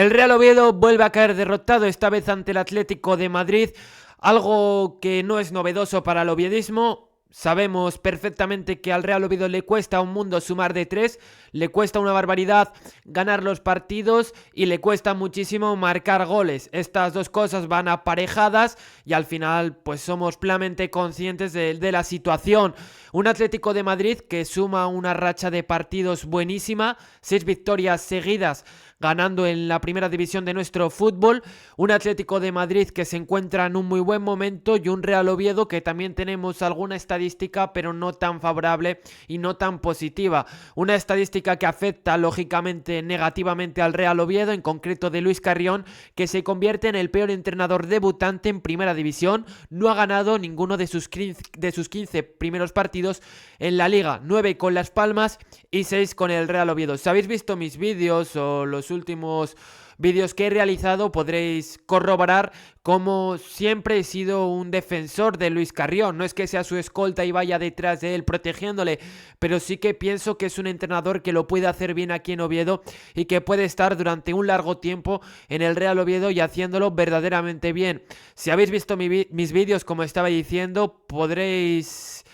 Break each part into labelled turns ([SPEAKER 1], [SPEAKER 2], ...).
[SPEAKER 1] El Real Oviedo vuelve a caer derrotado, esta vez ante el Atlético de Madrid, algo que no es novedoso para el oviedismo. Sabemos perfectamente que al Real Oviedo le cuesta un mundo sumar de 3, le cuesta una barbaridad ganar los partidos y le cuesta muchísimo marcar goles. Estas dos cosas van aparejadas y al final pues somos plenamente conscientes de la situación. Un Atlético de Madrid que suma una racha de partidos buenísima, 6 victorias seguidas ganando en la primera división de nuestro fútbol, un Atlético de Madrid que se encuentra en un muy buen momento y un Real Oviedo que también tenemos alguna estadística pero no tan favorable y no tan positiva. Una estadística que afecta lógicamente negativamente al Real Oviedo, en concreto de Luis Carrión, que se convierte en el peor entrenador debutante en primera división, no ha ganado ninguno de sus 15 primeros partidos en la liga, 9 con Las Palmas y 6 con el Real Oviedo. Si habéis visto mis vídeos o los últimos vídeos que he realizado, podréis corroborar cómo siempre he sido un defensor de Luis Carrión. No es que sea su escolta y vaya detrás de él protegiéndole, pero sí que pienso que es un entrenador que lo puede hacer bien aquí en Oviedo y que puede estar durante un largo tiempo en el Real Oviedo y haciéndolo verdaderamente bien. Si habéis visto mis vídeos, como estaba diciendo, podréis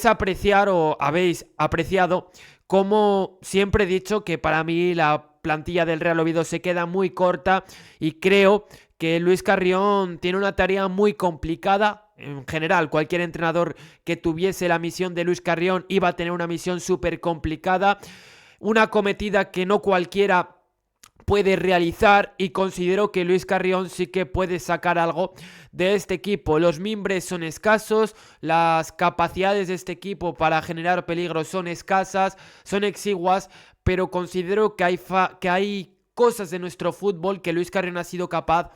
[SPEAKER 1] apreciar o habéis apreciado como siempre he dicho que para mí la plantilla del Real Oviedo se queda muy corta y creo que Luis Carrión tiene una tarea muy complicada. En general, cualquier entrenador que tuviese la misión de Luis Carrión iba a tener una misión súper complicada, una cometida que no cualquiera puede realizar, y considero que Luis Carrión sí que puede sacar algo de este equipo. Los mimbres son escasos, las capacidades de este equipo para generar peligro son escasas, son exiguas, pero considero que hay cosas de nuestro fútbol que Luis Carrión ha sido capaz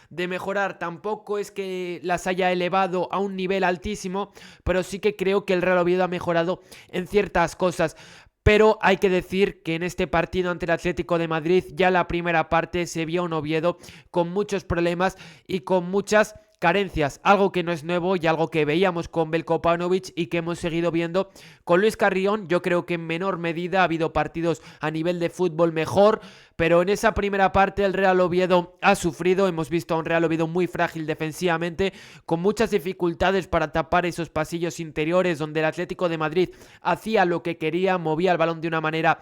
[SPEAKER 1] de mejorar. Tampoco es que las haya elevado a un nivel altísimo, pero sí que creo que el Real Oviedo ha mejorado en ciertas cosas. Pero hay que decir que en este partido ante el Atlético de Madrid ya la primera parte se vio un Oviedo con muchos problemas y con muchas carencias, algo que no es nuevo y algo que veíamos con Veljko Paunovic y que hemos seguido viendo con Luis Carrión. Yo creo que en menor medida ha habido partidos a nivel de fútbol mejor, pero en esa primera parte el Real Oviedo ha sufrido. Hemos visto a un Real Oviedo muy frágil defensivamente, con muchas dificultades para tapar esos pasillos interiores donde el Atlético de Madrid hacía lo que quería, movía el balón de una manera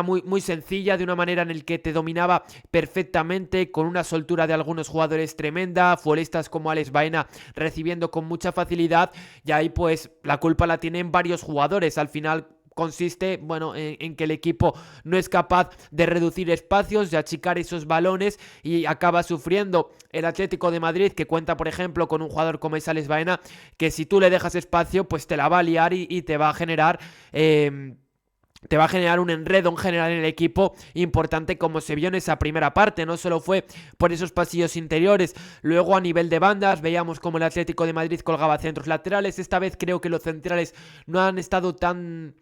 [SPEAKER 1] muy sencilla, de una manera en el que te dominaba perfectamente, con una soltura de algunos jugadores tremenda, futbolistas como Alex Baena recibiendo con mucha facilidad, y ahí pues la culpa la tienen varios jugadores. Al final consiste, bueno, en que el equipo no es capaz de reducir espacios, de achicar esos balones, y acaba sufriendo el Atlético de Madrid, que cuenta por ejemplo con un jugador como es Alex Baena, que si tú le dejas espacio pues te la va a liar y te va a generar un enredo en general en el equipo importante, como se vio en esa primera parte. No solo fue por esos pasillos interiores, luego a nivel de bandas veíamos como el Atlético de Madrid colgaba centros laterales. Esta vez creo que los centrales no han estado tan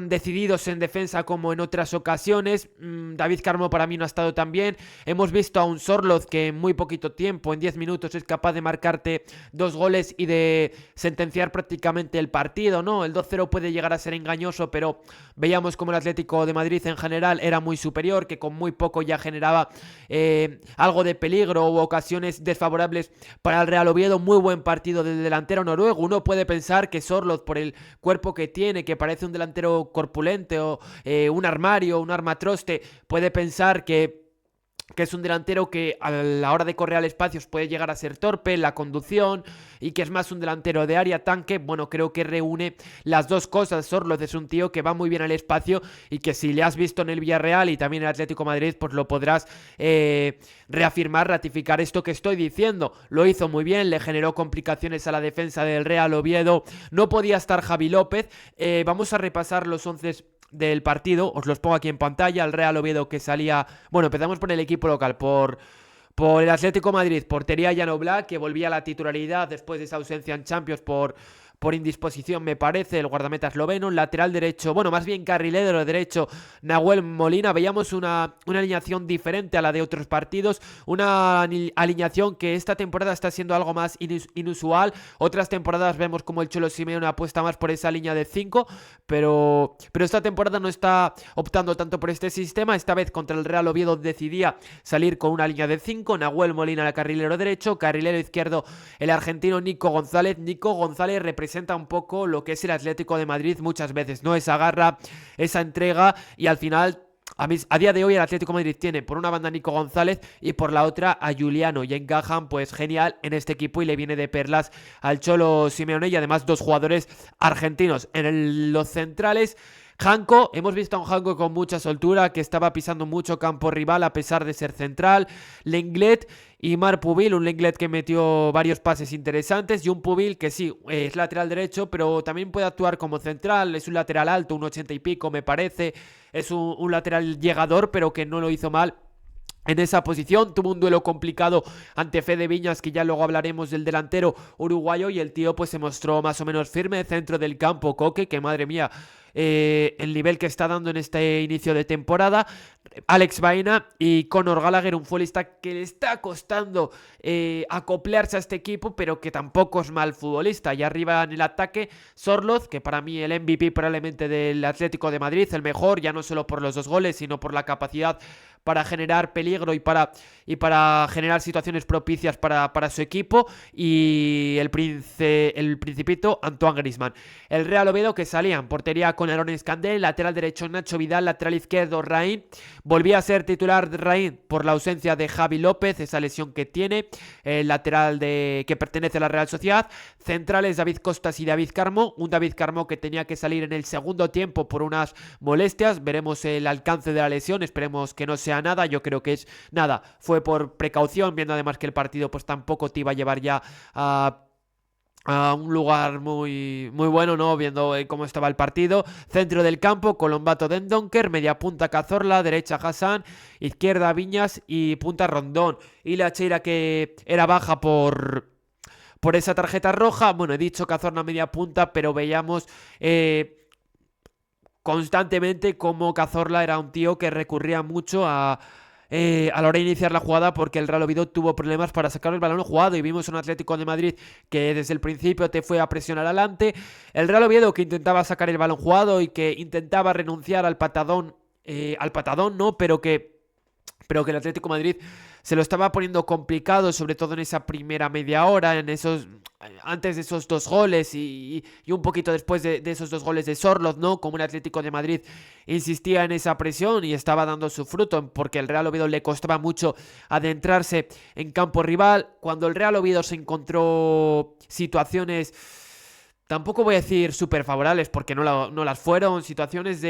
[SPEAKER 1] decididos en defensa como en otras ocasiones. David Carmo para mí no ha estado tan bien. Hemos visto a un Sorloz que en muy poquito tiempo, en 10 minutos, es capaz de marcarte 2 goles y de sentenciar prácticamente el partido, ¿no? El 2-0 puede llegar a ser engañoso, pero veíamos como el Atlético de Madrid en general era muy superior, que con muy poco ya generaba algo de peligro u ocasiones desfavorables para el Real Oviedo. Muy buen partido del delantero noruego. Uno puede pensar que Sorloz, por el cuerpo que tiene, que parece un delantero corpulente o un armario, un armatroste, puede pensar que es un delantero que a la hora de correr al espacio puede llegar a ser torpe en la conducción y que es más un delantero de área tanque. Bueno, creo que reúne las dos cosas. Sorloz es un tío que va muy bien al espacio y que si le has visto en el Villarreal y también en el Atlético de Madrid, pues lo podrás reafirmar, ratificar esto que estoy diciendo. Lo hizo muy bien, le generó complicaciones a la defensa del Real Oviedo. No podía estar Javi López. Vamos a repasar los 11 del partido, os los pongo aquí en pantalla. El Real Oviedo que salía... Bueno, empezamos por el equipo local, por el Atlético de Madrid, portería Jan Oblak, que volvía a la titularidad después de esa ausencia en Champions por por indisposición, me parece, el guardameta esloveno. Lateral derecho, bueno, más bien carrilero derecho, Nahuel Molina. Veíamos una alineación diferente a la de otros partidos, una alineación que esta temporada está siendo algo más inusual. Otras temporadas vemos como el Cholo Simeone apuesta más por esa línea de 5, pero esta temporada no está optando tanto por este sistema. Esta vez contra el Real Oviedo decidía salir con una línea de 5, Nahuel Molina el carrilero derecho, carrilero izquierdo el argentino Nico González. Nico González representa un poco lo que es el Atlético de Madrid muchas veces, ¿no? Esa garra, esa entrega, y al final a día de hoy el Atlético de Madrid tiene por una banda a Nico González y por la otra a Juliano, y encajan pues genial en este equipo y le viene de perlas al Cholo Simeone. Y además dos jugadores argentinos en los centrales. Janko, hemos visto a un Janko con mucha soltura, que estaba pisando mucho campo rival a pesar de ser central. Lenglet y Marc Pubil, un Lenglet que metió varios pases interesantes y un Pubil que sí, es lateral derecho, pero también puede actuar como central. Es un lateral alto, un 80 y pico me parece. Es un lateral llegador, pero que no lo hizo mal en esa posición. Tuvo un duelo complicado ante Fede Viñas, que ya luego hablaremos del delantero uruguayo, y el tío pues se mostró más o menos firme. Centro del campo, Coque, que madre mía, el nivel que está dando en este inicio de temporada. Alex Baena y Conor Gallagher, un futbolista que le está costando acoplarse a este equipo, pero que tampoco es mal futbolista. Y arriba en el ataque, Sorloz, que para mí el MVP probablemente del Atlético de Madrid, el mejor, ya no solo por los 2 goles, sino por la capacidad para generar peligro y para generar situaciones propicias para su equipo. Y el principito Antoine Griezmann. El Real Oviedo, que salía en portería con Aaron Escandel, lateral derecho Nacho Vidal, lateral izquierdo Raín. Volvía a ser titular Raín por la ausencia de Javi López, esa lesión que tiene, el lateral que pertenece a la Real Sociedad. Centrales David Costas y David Carmo, un David Carmo que tenía que salir en el segundo tiempo por unas molestias. Veremos el alcance de la lesión, esperemos que no sea nada, yo creo que es nada, fue por precaución, viendo además que el partido pues tampoco te iba a llevar ya a un lugar muy, muy bueno, ¿no? Viendo cómo estaba el partido. Centro del campo, Colombato Dendoncker, media punta Cazorla, derecha Hassan, izquierda Viñas y punta Rondón. Y la Cheira, que era baja por esa tarjeta roja. Bueno, he dicho Cazorla media punta, pero veíamos constantemente como Cazorla era un tío que recurría mucho a la hora de iniciar la jugada, porque el Real Oviedo tuvo problemas para sacar el balón jugado, y vimos un Atlético de Madrid que desde el principio te fue a presionar adelante. El Real Oviedo que intentaba sacar el balón jugado y que intentaba renunciar al patadón no, pero que el Atlético de Madrid se lo estaba poniendo complicado, sobre todo en esa primera media hora, antes de esos 2 goles y un poquito después de esos 2 goles de Sorloz, ¿no? Como el Atlético de Madrid insistía en esa presión y estaba dando su fruto, porque el Real Oviedo le costaba mucho adentrarse en campo rival. Cuando el Real Oviedo se encontró situaciones, tampoco voy a decir súper favorables, porque no las fueron, situaciones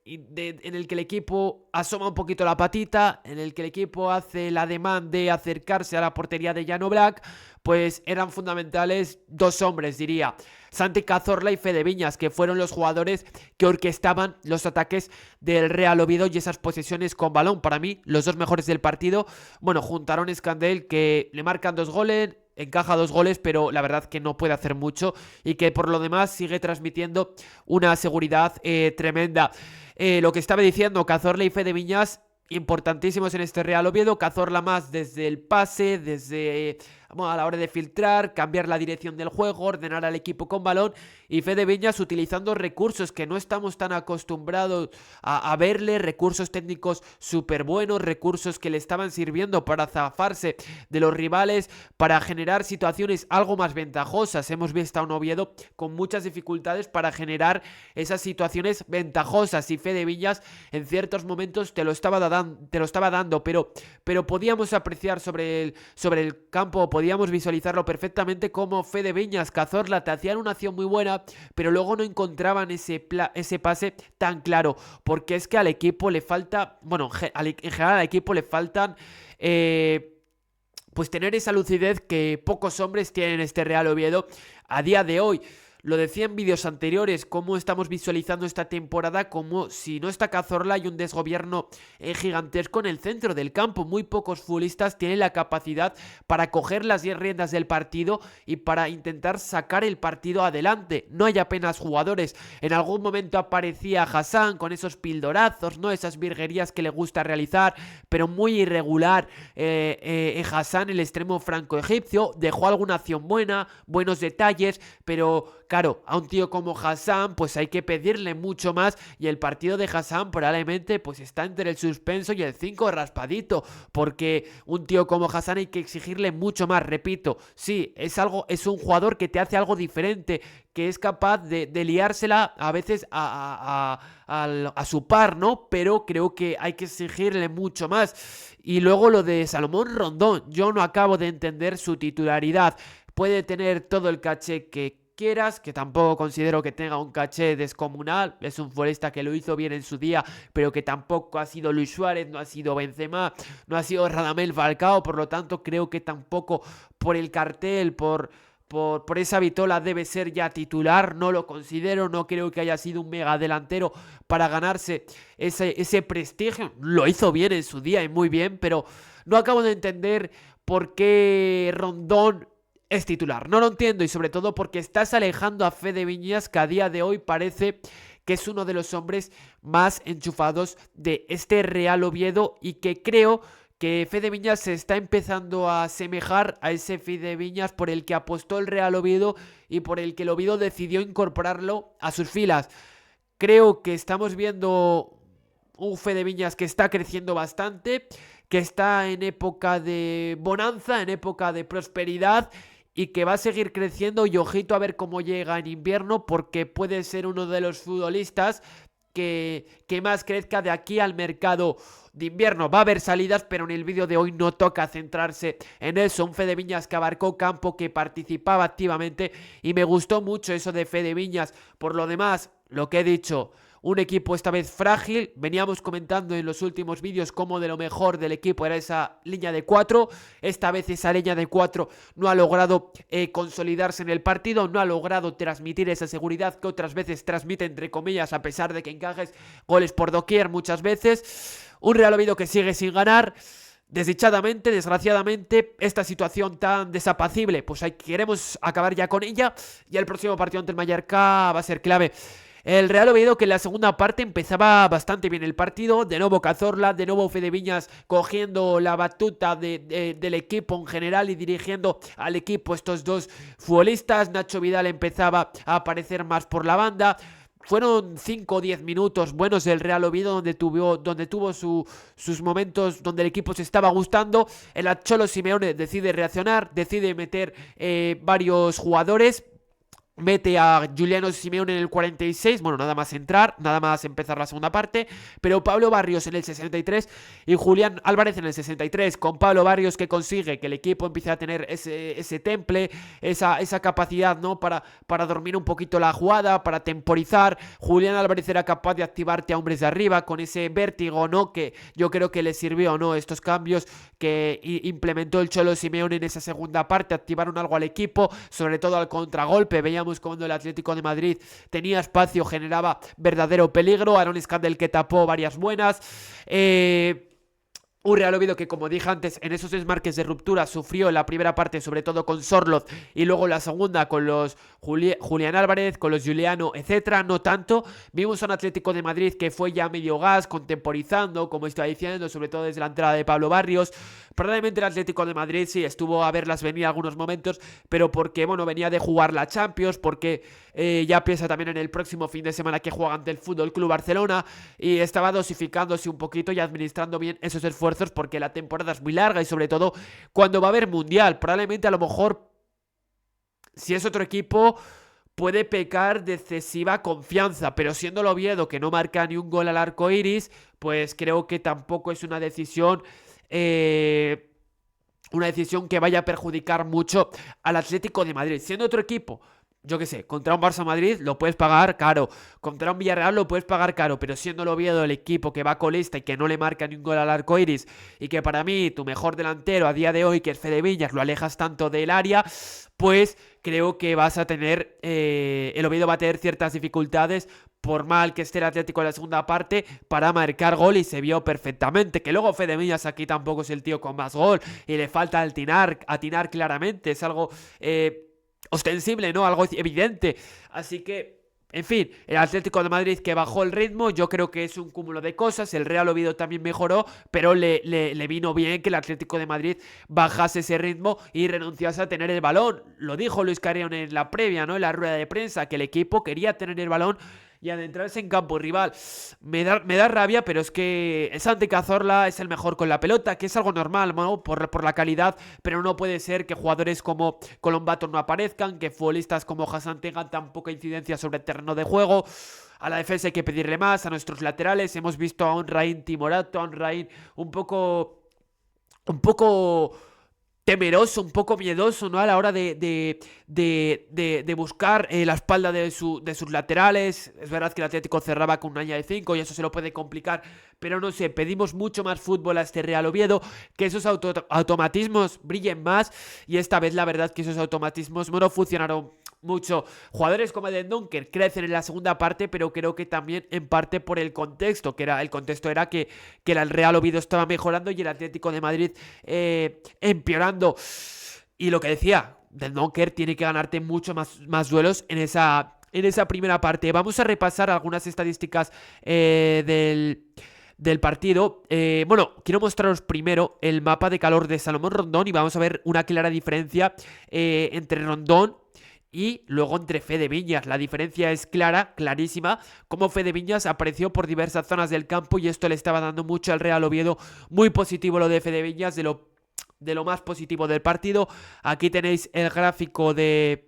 [SPEAKER 1] en el que el equipo asoma un poquito la patita, en el que el equipo hace la demanda de acercarse a la portería de Jan Oblak, pues eran fundamentales 2 hombres, diría, Santi Cazorla y Fede Viñas, que fueron los jugadores que orquestaban los ataques del Real Oviedo y esas posesiones con balón. Para mí, los 2 mejores del partido, bueno, juntaron Escandel, que le marcan 2 goles, encaja 2 goles, pero la verdad que no puede hacer mucho, y que por lo demás sigue transmitiendo una seguridad tremenda. Lo que estaba diciendo, Cazorla y Fede Viñas, importantísimos en este Real Oviedo. Cazorla más desde el pase, desde a la hora de filtrar, cambiar la dirección del juego, ordenar al equipo con balón, y Fede Viñas utilizando recursos que no estamos tan acostumbrados a verle, recursos técnicos súper buenos, recursos que le estaban sirviendo para zafarse de los rivales, para generar situaciones algo más ventajosas. Hemos visto a un Oviedo con muchas dificultades para generar esas situaciones ventajosas, y Fede Viñas en ciertos momentos te lo estaba dando, pero podíamos apreciar sobre el campo, podíamos visualizarlo perfectamente, como Fede Viñas, Cazorla te hacían una acción muy buena, pero luego no encontraban ese pase tan claro, porque es que al equipo le falta, en general al equipo le faltan pues tener esa lucidez que pocos hombres tienen en este Real Oviedo a día de hoy. Lo decía en vídeos anteriores, cómo estamos visualizando esta temporada, como si no está Cazorla hay un desgobierno gigantesco en el centro del campo. Muy pocos futbolistas tienen la capacidad para coger las 10 riendas del partido y para intentar sacar el partido adelante. No hay apenas jugadores. En algún momento aparecía Hassan con esos pildorazos, ¿no? Esas virguerías que le gusta realizar, pero muy irregular. Hassan, el extremo franco-egipcio, dejó alguna acción buena, buenos detalles, pero claro, a un tío como Hassan pues hay que pedirle mucho más, y el partido de Hassan probablemente pues está entre el suspenso y el 5 raspadito, porque un tío como Hassan hay que exigirle mucho más. Repito, sí, es un jugador que te hace algo diferente, que es capaz de liársela a veces a su par, ¿no? Pero creo que hay que exigirle mucho más. Y luego lo de Salomón Rondón, yo no acabo de entender su titularidad. Puede tener todo el caché que quieras, que tampoco considero que tenga un caché descomunal. Es un futbolista que lo hizo bien en su día, pero que tampoco ha sido Luis Suárez, no ha sido Benzema, no ha sido Radamel Falcao. Por lo tanto, creo que tampoco por el cartel, por esa vitola debe ser ya titular. No lo considero, no creo que haya sido un mega delantero para ganarse ese prestigio. Lo hizo bien en su día y muy bien, pero no acabo de entender por qué Rondón es titular. No lo entiendo, y sobre todo porque estás alejando a Fede Viñas, que a día de hoy parece que es uno de los hombres más enchufados de este Real Oviedo, y que creo que Fede Viñas se está empezando a asemejar a ese Fede Viñas por el que apostó el Real Oviedo y por el que el Oviedo decidió incorporarlo a sus filas. Creo que estamos viendo un Fede Viñas que está creciendo bastante, que está en época de bonanza, en época de prosperidad, y que va a seguir creciendo. Y ojito a ver cómo llega en invierno, porque puede ser uno de los futbolistas que más crezca de aquí al mercado de invierno. Va a haber salidas, pero en el vídeo de hoy no toca centrarse en eso. Un Fede Viñas que abarcó campo, que participaba activamente, y me gustó mucho eso de Fede Viñas. Por lo demás, lo que he dicho, un equipo esta vez frágil. Veníamos comentando en los últimos vídeos cómo de lo mejor del equipo era esa línea de 4. Esta vez esa línea de 4 no ha logrado consolidarse en el partido, no ha logrado transmitir esa seguridad que otras veces transmite, entre comillas, a pesar de que encajes goles por doquier muchas veces. Un Real Oviedo que sigue sin ganar. Desdichadamente, desgraciadamente, esta situación tan desapacible, pues queremos acabar ya con ella. Y el próximo partido ante el Mallorca va a ser clave. El Real Oviedo, que en la segunda parte empezaba bastante bien el partido. De nuevo Cazorla, de nuevo Fede Viñas cogiendo la batuta del equipo en general y dirigiendo al equipo. Estos dos futbolistas, Nacho Vidal empezaba a aparecer más por la banda. Fueron 5 o 10 minutos buenos del Real Oviedo, donde tuvo sus momentos donde el equipo se estaba gustando. El Cholo Simeone decide reaccionar, decide meter varios jugadores. Mete a Juliano Simeone en el 46, bueno, nada más entrar, nada más empezar la segunda parte, pero Pablo Barrios en el 63 y Julián Álvarez en el 63, con Pablo Barrios que consigue que el equipo empiece a tener ese temple, esa capacidad, ¿no? Para dormir un poquito la jugada, para temporizar. Julián Álvarez era capaz de activarte a hombres de arriba con ese vértigo, ¿no? Que yo creo que le sirvió, ¿no? Estos cambios que implementó el Cholo Simeone en esa segunda parte, activaron algo al equipo, sobre todo al contragolpe. Veíamos cuando el Atlético de Madrid tenía espacio, generaba verdadero peligro. Aaron Scandell que tapó varias buenas. Un Real Oviedo que, como dije antes, en esos desmarques de ruptura sufrió en la primera parte, sobre todo con Sorloz, y luego en la segunda con los Julián Álvarez, con los Juliano, etcétera. No tanto. Vimos a un Atlético de Madrid que fue ya medio gas, contemporizando, como estaba diciendo, sobre todo desde la entrada de Pablo Barrios. Probablemente el Atlético de Madrid sí estuvo a verlas venir algunos momentos, pero porque, bueno, venía de jugar la Champions, porque ya piensa también en el próximo fin de semana que juega ante el Fútbol Club Barcelona, y estaba dosificándose un poquito y administrando bien esos esfuerzos, porque la temporada es muy larga, y sobre todo cuando va a haber Mundial. Probablemente a lo mejor, si es otro equipo, puede pecar de excesiva confianza, pero siendo el Oviedo que no marca ni un gol al arco iris, pues creo que tampoco es una decisión que vaya a perjudicar mucho al Atlético de Madrid. Siendo otro equipo, yo qué sé, contra un Barça Madrid lo puedes pagar caro, contra un Villarreal lo puedes pagar caro, pero siendo el Oviedo el equipo que va colista y que no le marca ni un gol al arco iris, y que para mí tu mejor delantero a día de hoy, que es Fede Viñas, lo alejas tanto del área, pues creo que vas a tener, el Oviedo va a tener ciertas dificultades, por mal que esté el Atlético en la segunda parte, para marcar gol, y se vio perfectamente. Que luego Fede Viñas aquí tampoco es el tío con más gol, y le falta atinar claramente, es algo ostensible, ¿no? Algo evidente. Así que, en fin, el Atlético de Madrid que bajó el ritmo, yo creo que es un cúmulo de cosas. El Real Oviedo también mejoró, pero le vino bien que el Atlético de Madrid bajase ese ritmo y renunciase a tener el balón. Lo dijo Luis Carrión en la previa, ¿no? En la rueda de prensa, que el equipo quería tener el balón y adentrarse en campo rival. Me da rabia, pero es que Santi Cazorla es el mejor con la pelota, que es algo normal, ¿no? Por la calidad, pero no puede ser que jugadores como Colombato no aparezcan, que futbolistas como Hassan tengan tan poca incidencia sobre el terreno de juego. A la defensa hay que pedirle más, a nuestros laterales hemos visto a un Raín timorato, a un Raín un poco temeroso, un poco miedoso, ¿no? A la hora de buscar la espalda de sus laterales. Es verdad que el Atlético cerraba con una línea de 5 y eso se lo puede complicar, pero no sé, pedimos mucho más fútbol a este Real Oviedo, que esos automatismos brillen más, y esta vez la verdad que esos automatismos no funcionaron mucho. Jugadores como Eden Donker crecen en la segunda parte, pero creo que también en parte por el contexto, el contexto era que el Real Oviedo estaba mejorando y el Atlético de Madrid empeorando. Y lo que decía, Eden Donker tiene que ganarte mucho más duelos en esa primera parte. Vamos a repasar algunas estadísticas del partido. Bueno, quiero mostraros primero el mapa de calor de Salomón Rondón y vamos a ver una clara diferencia entre Rondón y luego entre Fede Viñas. La diferencia es clarísima, como Fede Viñas apareció por diversas zonas del campo y esto le estaba dando mucho al Real Oviedo. Muy positivo lo de Fede Viñas, de lo más positivo del partido. Aquí tenéis el gráfico de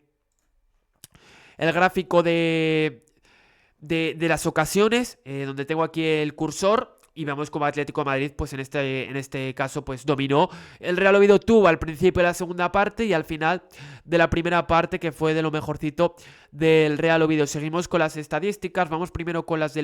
[SPEAKER 1] las ocasiones, donde tengo aquí el cursor. Y vemos como Atlético de Madrid, pues en este caso, pues dominó. El Real Oviedo tuvo al principio de la segunda parte y al final de la primera parte, que fue de lo mejorcito del Real Oviedo. Seguimos con las estadísticas. Vamos primero con las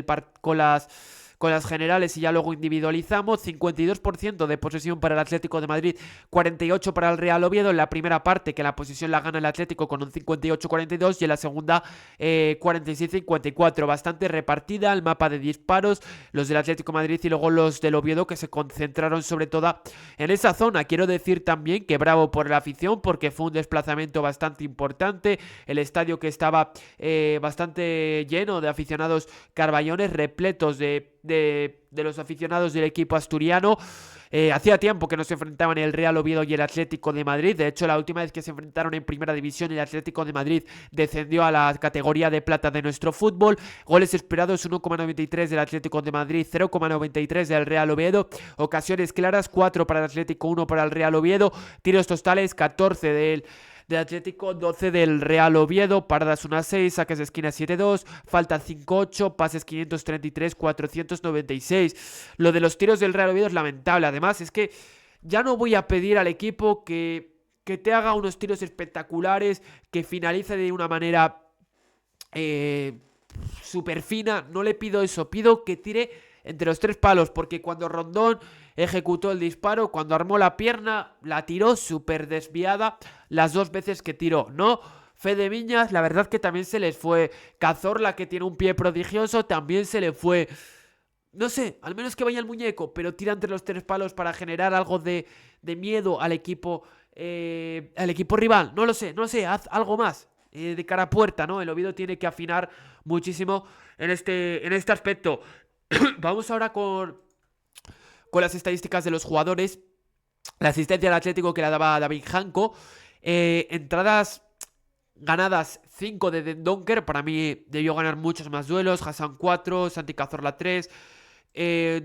[SPEAKER 1] con las generales y ya luego individualizamos. 52% de posesión para el Atlético de Madrid, 48% para el Real Oviedo. En la primera parte, que la posesión la gana el Atlético con un 58-42, y en la segunda 46-54. Bastante repartida el mapa de disparos, los del Atlético de Madrid y luego los del Oviedo, que se concentraron sobre todo en esa zona. Quiero decir también que bravo por la afición, porque fue un desplazamiento bastante importante. El estadio que estaba bastante lleno de aficionados carballones, repletos de los aficionados del equipo asturiano. Hacía tiempo que no se enfrentaban el Real Oviedo y el Atlético de Madrid. De hecho, la última vez que se enfrentaron en Primera División, el Atlético de Madrid descendió a la categoría de plata de nuestro fútbol. Goles esperados 1,93 del Atlético de Madrid, 0,93 del Real Oviedo. Ocasiones claras, 4 para el Atlético, 1 para el Real Oviedo. Tiros totales, 14 del Atlético, 12 del Real Oviedo. Paradas 1-6, saques de esquina 7-2, falta 5-8, pases 533, 496. Lo de los tiros del Real Oviedo es lamentable. Además, es que ya no voy a pedir al equipo que te haga unos tiros espectaculares, que finalice de una manera súper fina. No le pido eso, pido que tire entre los 3 palos, porque cuando Rondón ejecutó el disparo, cuando armó la pierna, la tiró súper desviada las 2 veces que tiró, ¿no? Fede Viñas, la verdad que también se les fue. Cazorla, que tiene un pie prodigioso, también se le fue. No sé, al menos que vaya el muñeco, pero tira entre los 3 palos para generar algo de miedo al equipo rival. No lo sé, haz algo más de cara a puerta, ¿no? El Oviedo tiene que afinar muchísimo en este aspecto. Vamos ahora con las estadísticas de los jugadores. La asistencia al Atlético que la daba David Janko. Entradas ganadas 5 de Dendonker. Para mí debió ganar muchos más duelos. Hassan 4, Santi Cazorla 3.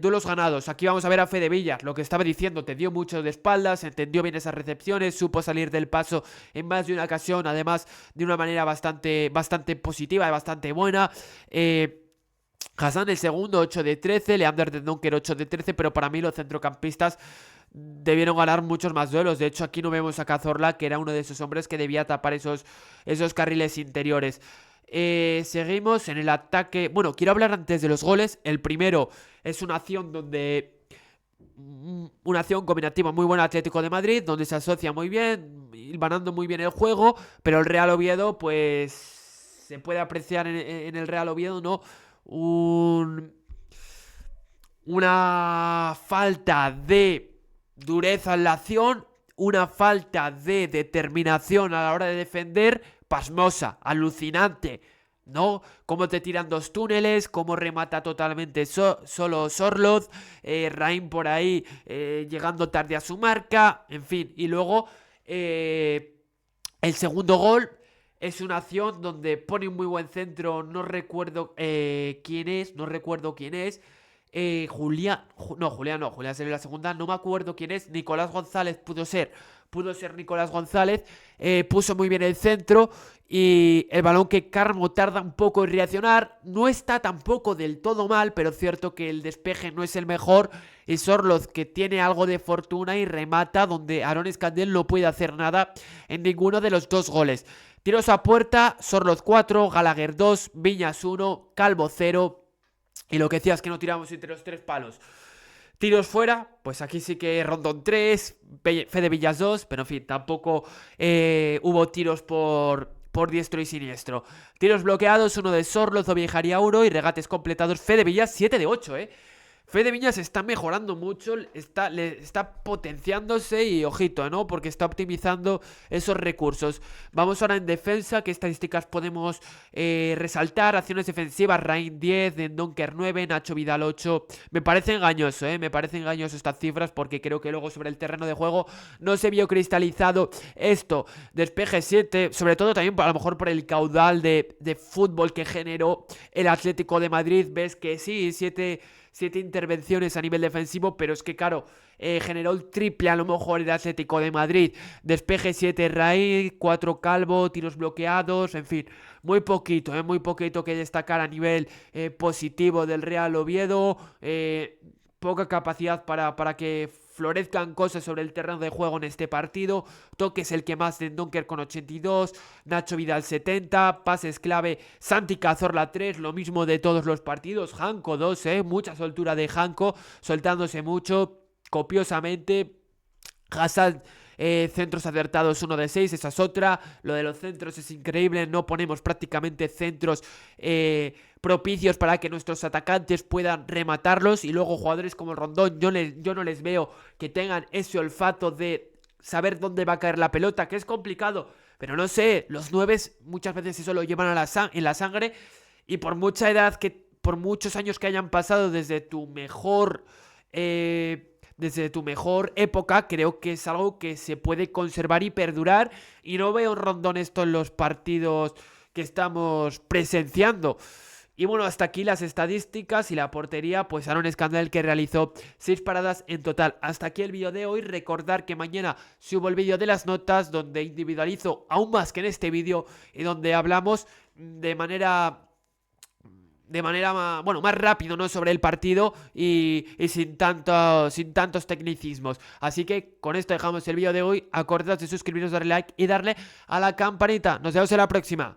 [SPEAKER 1] Duelos ganados. Aquí vamos a ver a Fede Viñas, lo que estaba diciendo, te dio mucho de espaldas, entendió bien esas recepciones, supo salir del paso en más de una ocasión, además de una manera bastante positiva y bastante buena. Hassan el segundo, 8 de 13, Leander Dendonker 8 de 13, pero para mí los centrocampistas debieron ganar muchos más duelos. De hecho, aquí no vemos a Cazorla, que era uno de esos hombres que debía tapar esos carriles interiores. Seguimos en el ataque. Bueno, quiero hablar antes de los goles. El primero es una acción una acción combinativa muy buena Atlético de Madrid, donde se asocia muy bien, ganando muy bien el juego, pero el Real Oviedo, pues se puede apreciar en el Real Oviedo, ¿no? Una falta de dureza en la acción, una falta de determinación a la hora de defender, pasmosa, alucinante, ¿no? Cómo te tiran dos túneles, cómo remata totalmente solo Sorloz, Raín por ahí llegando tarde a su marca, en fin. Y luego el segundo gol es una acción donde pone un muy buen centro, no recuerdo quién es, Julián, Julián sería la segunda, no me acuerdo quién es, Nicolás González pudo ser Nicolás González, puso muy bien el centro y el balón que Carmo tarda un poco en reaccionar, no está tampoco del todo mal, pero es cierto que el despeje no es el mejor y Sorloz que tiene algo de fortuna y remata donde Aaron Escandel no puede hacer nada en ninguno de los dos goles. Tiros a puerta, Sorloz 4, Gallagher 2, Viñas 1, Calvo 0. Y lo que decía es que no tiramos entre los tres palos. Tiros fuera, pues aquí sí que Rondón 3, Fede Villas 2, pero en fin, tampoco hubo tiros por diestro y siniestro. Tiros bloqueados, uno de Sorloz, Obiejaría 1 y regates completados, Fede Villas 7 de 8, Fede Viñas está mejorando mucho, está potenciándose y ojito, ¿no? Porque está optimizando esos recursos. Vamos ahora en defensa, ¿qué estadísticas podemos resaltar? Acciones defensivas, Raín 10, Dendonker 9, Nacho Vidal 8. Me parece engañoso, Me parece engañoso estas cifras porque creo que luego sobre el terreno de juego no se vio cristalizado esto. Despeje 7, sobre todo también a lo mejor por el caudal de fútbol que generó el Atlético de Madrid. Ves que sí, 7 intervenciones a nivel defensivo, pero es que claro, generó el triple a lo mejor el Atlético de Madrid. Despeje 7 Raíz, 4 Calvo, tiros bloqueados, en fin, muy poquito que destacar a nivel positivo del Real Oviedo, poca capacidad para que florezcan cosas sobre el terreno de juego en este partido. Toques el que más de Donker con 82, Nacho Vidal 70, pases clave Santi Cazorla 3, lo mismo de todos los partidos, Janko 2, mucha soltura de Janko, soltándose mucho, copiosamente. Hassan, centros acertados 1 de 6, esa es otra. Lo de los centros es increíble, no ponemos prácticamente centros propicios para que nuestros atacantes puedan rematarlos. Y luego jugadores como Rondón, yo no les veo que tengan ese olfato de saber dónde va a caer la pelota, que es complicado, pero no sé, los 9 muchas veces eso lo llevan en la sangre. Y por mucha edad, por muchos años que hayan pasado desde tu mejor época, creo que es algo que se puede conservar y perdurar, y no veo un Rondón esto en los partidos que estamos presenciando. Y bueno, hasta aquí las estadísticas y la portería, pues Aaron Escandel, que realizó 6 paradas en total. Hasta aquí el vídeo de hoy. Recordar que mañana subo el vídeo de las notas, donde individualizo aún más que en este vídeo y donde hablamos de manera más rápido, ¿no? Sobre el partido y sin tantos tecnicismos. Así que con esto dejamos el vídeo de hoy. Acordaos de suscribiros, darle like y darle a la campanita. Nos vemos en la próxima.